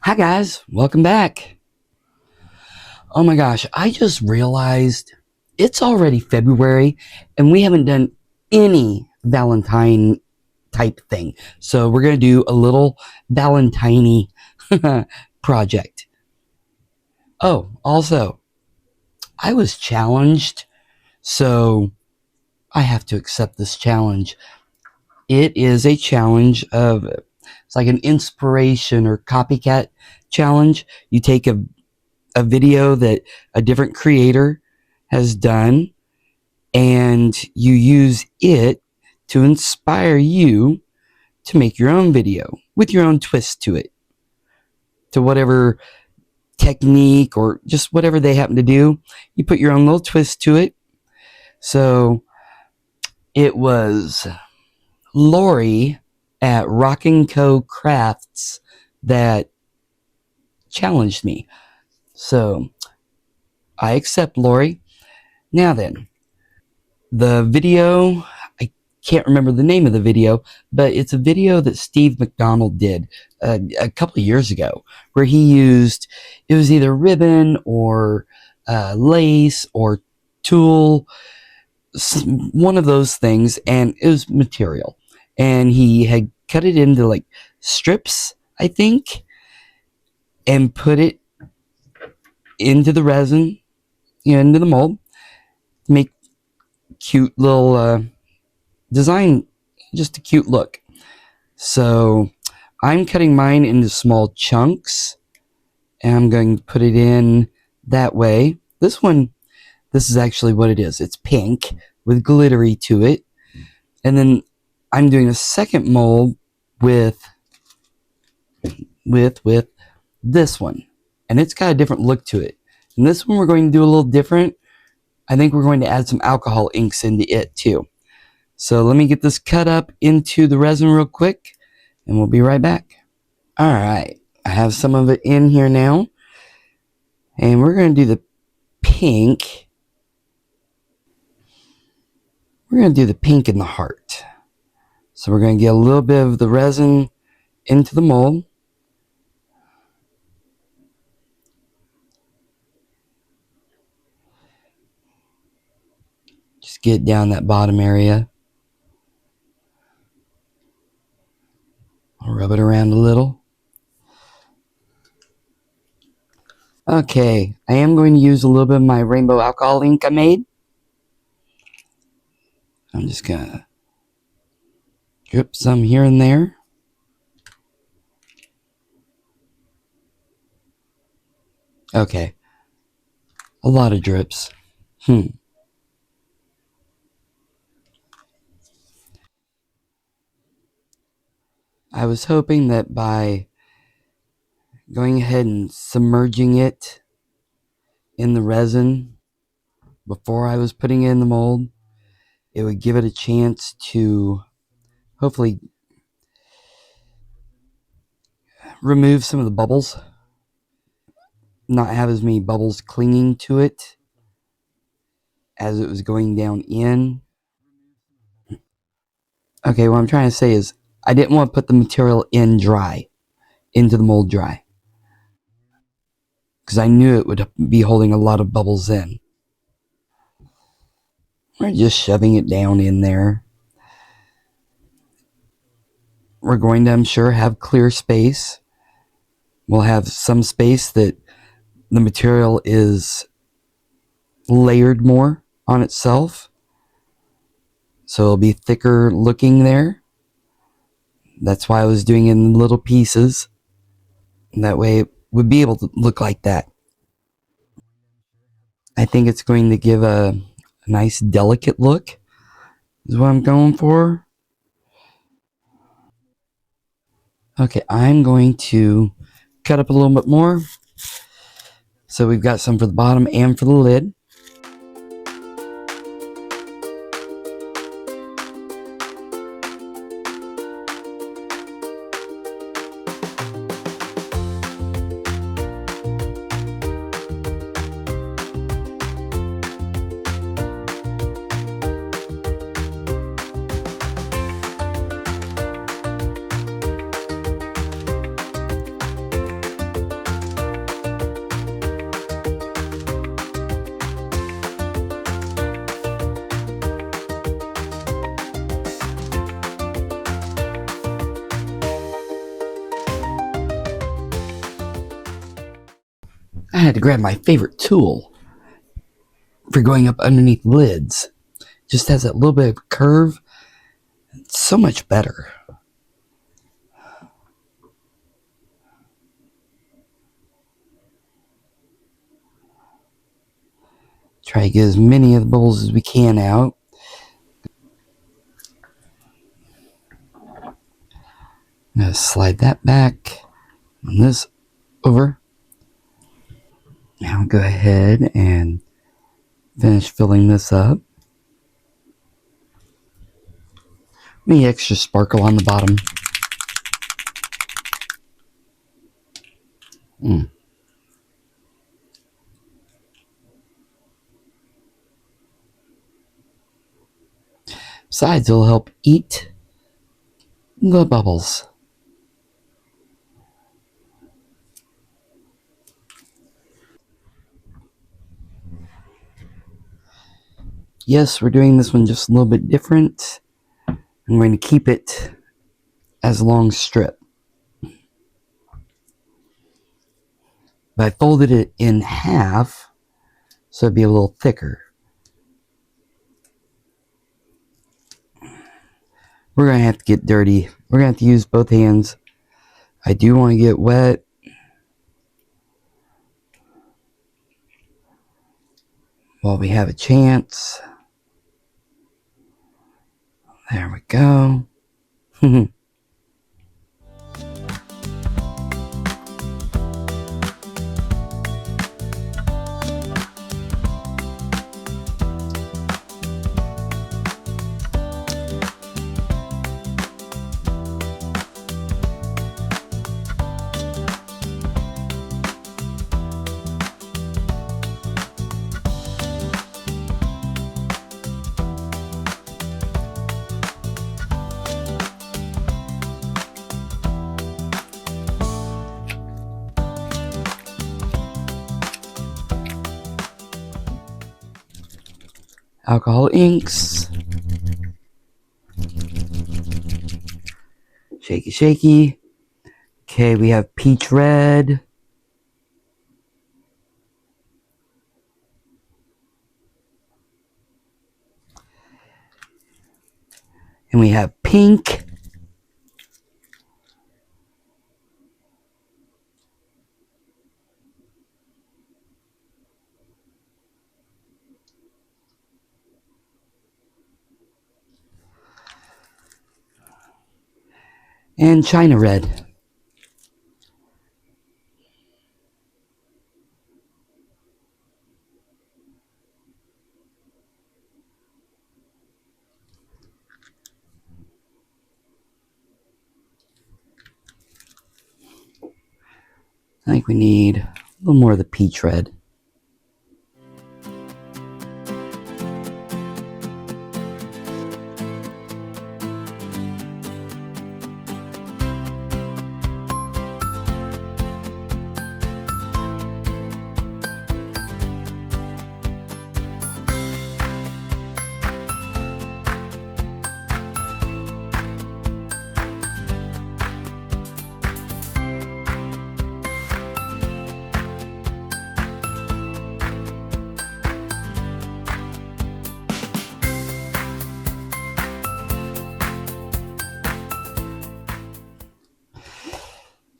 Hi guys, welcome back. Oh my gosh, I just realized it's already February and we haven't done any Valentine type thing. So we're going to do a little Valentine project. Oh, also, I was challenged, so I have to accept this challenge. It is a challenge of, it's like an inspiration or copycat challenge. You take a video that a different creator has done and you use it to inspire you to make your own video with your own twist to it, to whatever technique or just whatever they happen to do. You put your own little twist to it. So it was Lori at Rockin' Co Crafts that challenged me. So I accept, Lori. Now then, the video, I can't remember the name of the video, but it's a video that Steve McDonald did a couple of years ago where he used, it was either ribbon or lace or tulle, one of those things, and it was material. And he had cut it into like strips, I think, and put it into the resin, into the mold, to make cute little design, just a cute look. So I'm cutting mine into small chunks and I'm going to put it in that way. This is actually what it is. It's pink with glittery to it. And then I'm doing a second mold with this one. And it's got a different look to it. And this one we're going to do a little different. I think we're going to add some alcohol inks into it too. So let me get this cut up into the resin real quick and we'll be right back. All right, I have some of it in here now. And we're going to do the pink. We're going to do the pink in the heart. So we're going to get a little bit of the resin into the mold. Just get down that bottom area. I'll rub it around a little. Okay, I am going to use a little bit of my rainbow alcohol ink I made. I'm just going to drip some here and there. Okay, a lot of drips. I was hoping that by going ahead and submerging it in the resin before I was putting it in the mold, it would give it a chance to hopefully remove some of the bubbles, not have as many bubbles clinging to it as it was going down in. Okay, what I'm trying to say is I didn't want to put the material in dry, into the mold dry, because I knew it would be holding a lot of bubbles in. We're just shoving it down in there. We're going to, I'm sure, have clear space. We'll have some space that the material is layered more on itself, so it'll be thicker looking there. That's why I was doing it in little pieces, and that way it would be able to look like that. I think it's going to give a nice delicate look is what I'm going for. Okay, I'm going to cut up a little bit more, so we've got some for the bottom and for the lid. I had to grab my favorite tool for going up underneath lids. Just has that little bit of curve. It's so much better. Try to get as many of the bubbles as we can out. I'm going to slide that back and this over. Now go ahead and finish filling this up. Any extra sparkle on the bottom. Besides, it'll help eat the bubbles. Yes, we're doing this one just a little bit different. I'm going to keep it as a long strip. But I folded it in half so it'd be a little thicker. We're going to have to get dirty. We're going to have to use both hands. I do want to get wet. While we have a chance. There we go. Alcohol inks. Shaky, shaky. Okay, we have peach red. And we have pink. And China red. I think we need a little more of the peach red.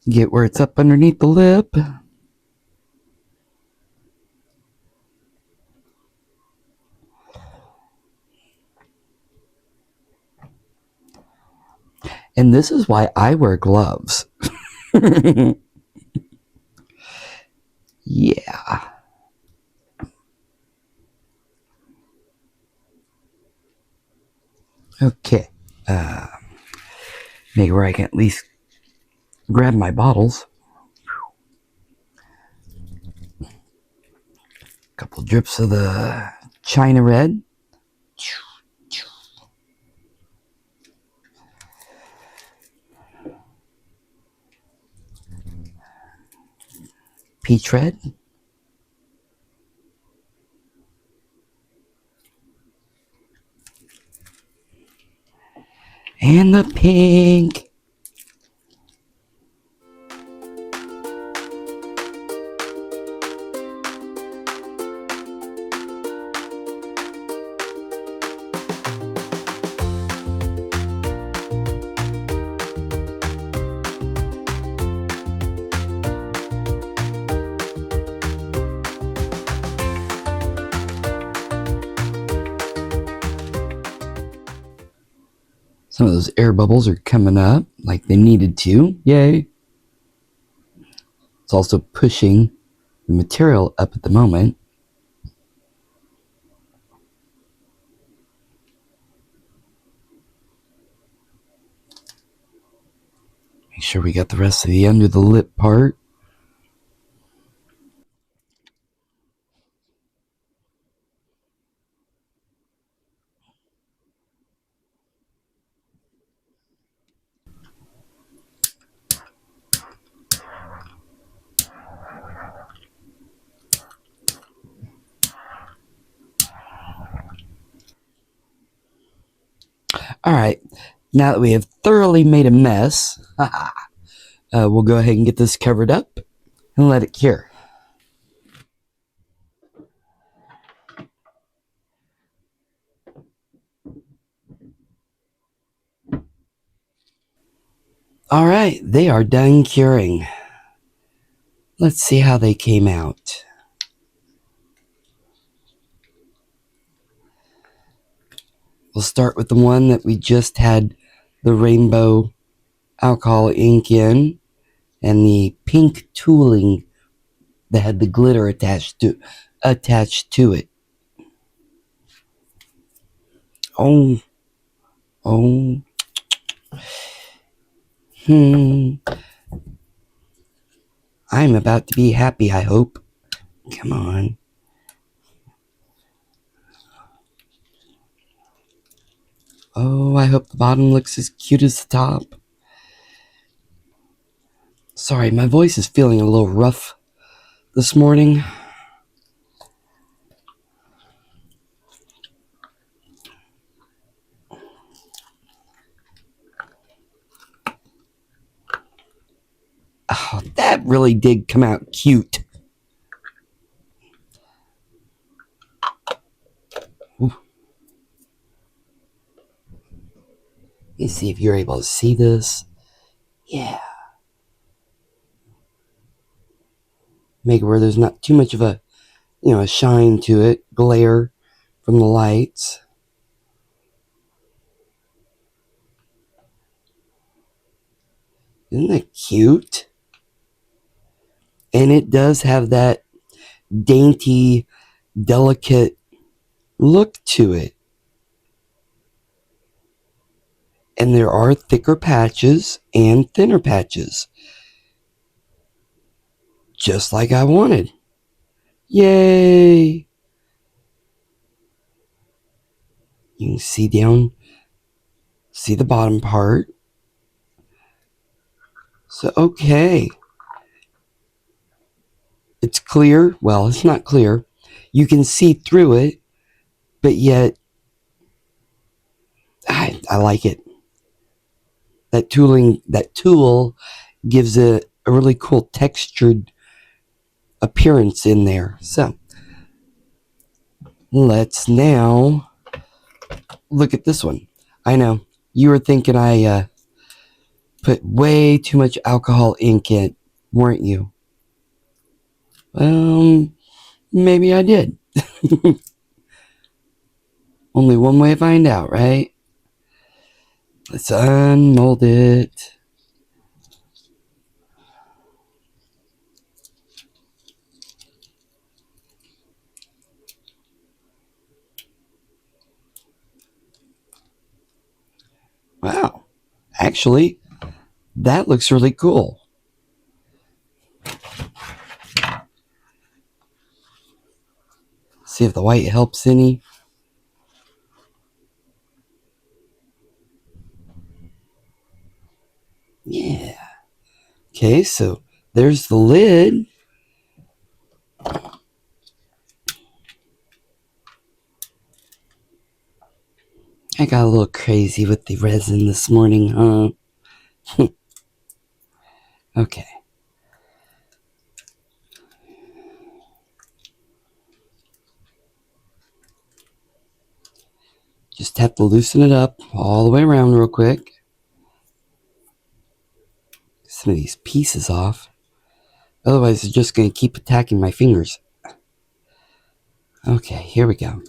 Get where it's up underneath the lip. And this is why I wear gloves. Yeah. Okay. Maybe where I can at least grab my bottles. Couple drips of the China red. Peach red. And the pink. Some of those air bubbles are coming up like they needed to. Yay! It's also pushing the material up at the moment. Make sure we got the rest of the under the lip part. Alright, now that we have thoroughly made a mess, we'll go ahead and get this covered up and let it cure. Alright, they are done curing. Let's see how they came out. We'll start with the one that we just had the rainbow alcohol ink in, and the pink tooling that had the glitter attached to it. Oh. I'm about to be happy, I hope. Come on. Oh, I hope the bottom looks as cute as the top. Sorry, my voice is feeling a little rough this morning. Oh, that really did come out cute. Ooh. Let me see if you're able to see this. Yeah. Make it where there's not too much of a, a shine to it, glare from the lights. Isn't that cute? And it does have that dainty, delicate look to it. And there are thicker patches and thinner patches. Just like I wanted. Yay! You can see the bottom part. So, okay. It's clear. Well, it's not clear. You can see through it, but yet I like it. That tool gives it a really cool textured appearance in there. So, let's now look at this one. I know, you were thinking I put way too much alcohol ink in, weren't you? Maybe I did. Only one way to find out, right? Let's unmold it. Wow. Actually, that looks really cool. See if the white helps any. Yeah. Okay, so there's the lid. I got a little crazy with the resin this morning, huh? Okay. Just have to loosen it up all the way around real quick. Some of these pieces off. Otherwise, they're just going to keep attacking my fingers. Okay, here we go.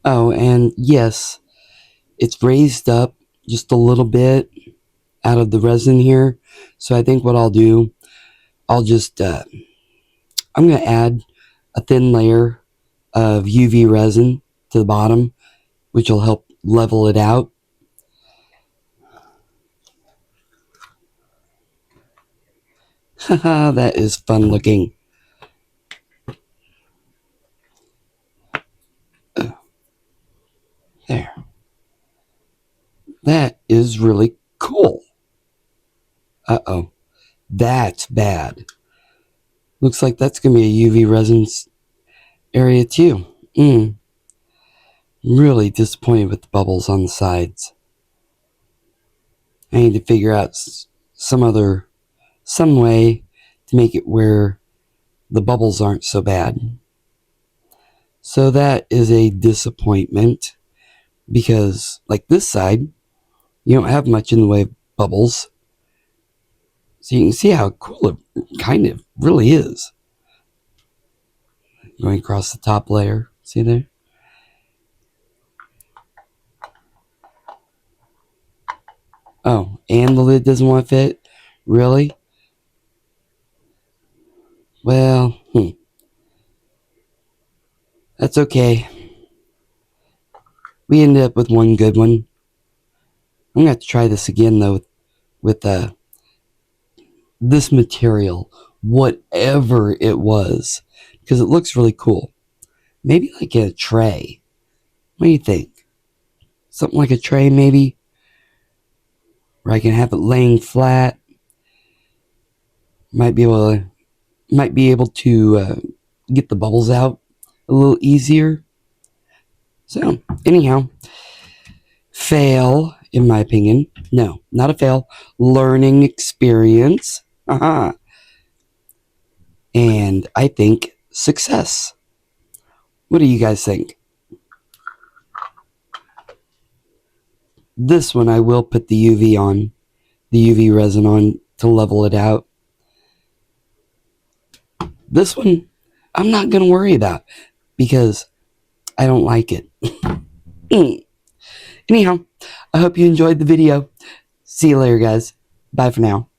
Oh, and yes, it's raised up just a little bit out of the resin here. So I think what I'll do, I'll just, I'm going to add a thin layer of UV resin to the bottom, which will help level it out. Haha, that is fun looking. There. That is really cool. Uh-oh. That's bad. Looks like that's going to be a UV resin area too. Really disappointed with the bubbles on the sides. I need to figure out some way to make it where the bubbles aren't so bad. So that is a disappointment because, like this side, you don't have much in the way of bubbles. So you can see how cool it kind of really is. Going across the top layer. See there? Oh, and the lid doesn't want to fit? Really? Well, that's okay. We ended up with one good one. I'm going to have to try this again, though, with this material, whatever it was, because it looks really cool. Maybe like a tray. What do you think? Something like a tray, maybe? Where I can have it laying flat. Might be able to get the bubbles out a little easier. So, anyhow, fail, in my opinion. No, not a fail. Learning experience. And I think success. What do you guys think? This one I will put the UV resin on to level it out. This one I'm not going to worry about because I don't like it. Anyhow, I hope you enjoyed the video. See you later, guys. Bye for now.